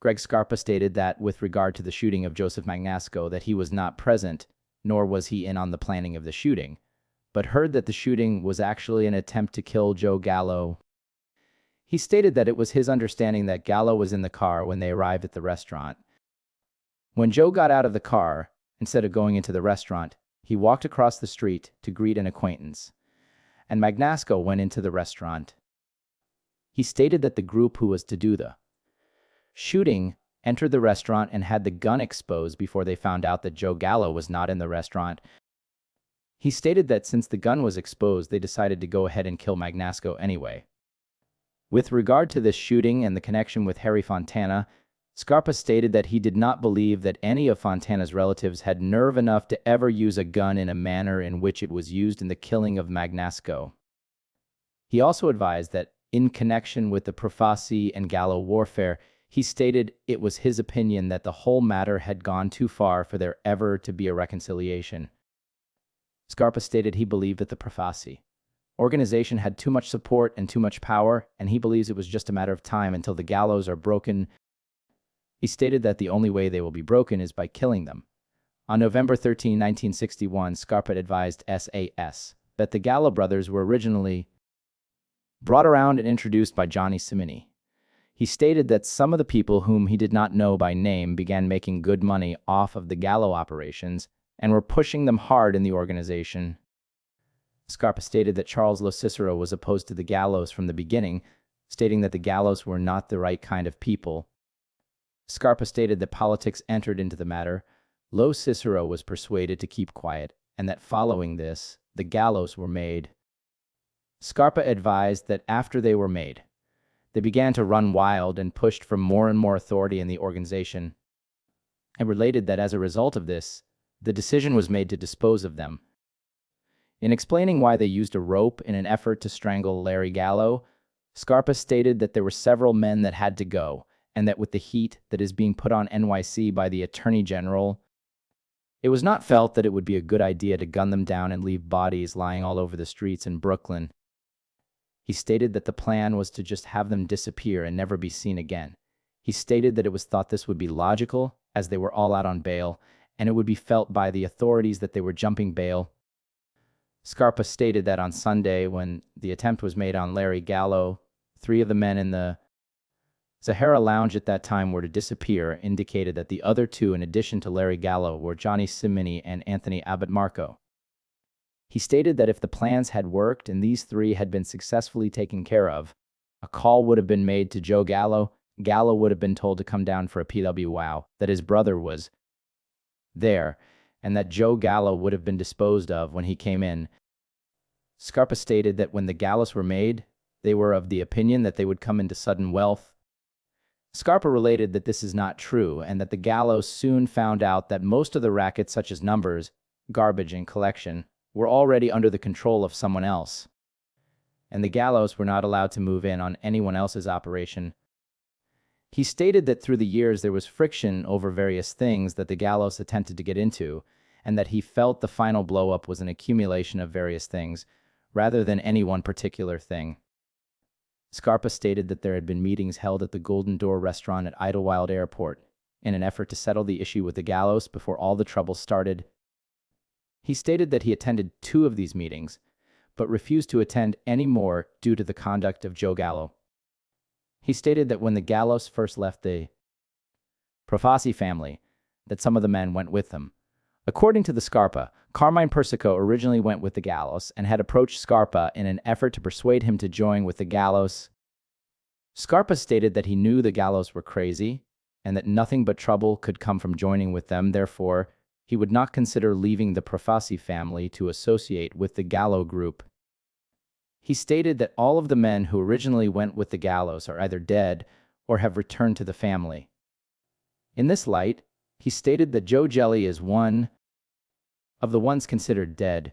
Greg Scarpa stated that, with regard to the shooting of Joseph Magnasco, that he was not present, nor was he in on the planning of the shooting, but heard that the shooting was actually an attempt to kill Joe Gallo. He stated that it was his understanding that Gallo was in the car when they arrived at the restaurant. When Joe got out of the car, instead of going into the restaurant, he walked across the street to greet an acquaintance, and Magnasco went into the restaurant. He stated that the group who was to do the shooting entered the restaurant and had the gun exposed before they found out that Joe Gallo was not in the restaurant. He stated that since the gun was exposed, they decided to go ahead and kill Magnasco anyway. With regard to this shooting and the connection with Harry Fontana, Scarpa stated that he did not believe that any of Fontana's relatives had nerve enough to ever use a gun in a manner in which it was used in the killing of Magnasco. He also advised that, in connection with the Profasi and Gallo warfare, he stated it was his opinion that the whole matter had gone too far for there ever to be a reconciliation. Scarpa stated he believed that the Profasi organization had too much support and too much power, and he believes it was just a matter of time until the Gallos are broken. He stated that the only way they will be broken is by killing them. On November 13, 1961, Scarpa advised SAS that the Gallo brothers were originally brought around and introduced by Johnny Cimini. He stated that some of the people whom he did not know by name began making good money off of the Gallo operations and were pushing them hard in the organization. Scarpa stated that Charles Lo Cicero was opposed to the Gallos from the beginning, stating that the Gallos were not the right kind of people. Scarpa stated that politics entered into the matter. Lo Cicero was persuaded to keep quiet, and that following this, the Gallos were made. Scarpa advised that after they were made, they began to run wild and pushed for more and more authority in the organization, and related that as a result of this, the decision was made to dispose of them. In explaining why they used a rope in an effort to strangle Larry Gallo, Scarpa stated that there were several men that had to go, and that with the heat that is being put on NYC by the Attorney General, it was not felt that it would be a good idea to gun them down and leave bodies lying all over the streets in Brooklyn. He stated that the plan was to just have them disappear and never be seen again. He stated that it was thought this would be logical, as they were all out on bail, and it would be felt by the authorities that they were jumping bail. Scarpa stated that on Sunday, when the attempt was made on Larry Gallo, 3 of the men in the Sahara Lounge at that time were to disappear, indicated that the other 2, in addition to Larry Gallo, were Johnny Cimini and Anthony Abedmarco. He stated that if the plans had worked and these 3 had been successfully taken care of, a call would have been made to Joe Gallo. Gallo would have been told to come down for a PWO, that his brother was there, and that Joe Gallo would have been disposed of when he came in. Scarpa stated that when the Gallos were made, they were of the opinion that they would come into sudden wealth. Scarpa related that this is not true, and that the Gallos soon found out that most of the rackets, such as numbers, garbage, and collection, were already under the control of someone else, and the Gallos were not allowed to move in on anyone else's operation. He stated that through the years there was friction over various things that the Gallos attempted to get into, and that he felt the final blow-up was an accumulation of various things, rather than any one particular thing. Scarpa stated that there had been meetings held at the Golden Door restaurant at Idlewild Airport in an effort to settle the issue with the Gallos before all the trouble started. He stated that he attended 2 of these meetings, but refused to attend any more due to the conduct of Joe Gallo. He stated that when the Gallos first left the Profasi family, that some of the men went with them. According to the Scarpa, Carmine Persico originally went with the Gallos and had approached Scarpa in an effort to persuade him to join with the Gallos. Scarpa stated that he knew the Gallos were crazy and that nothing but trouble could come from joining with them. Therefore, he would not consider leaving the Profasi family to associate with the Gallo group. He stated that all of the men who originally went with the Gallos are either dead or have returned to the family. In this light, he stated that Joe Gelli is one of the ones considered dead.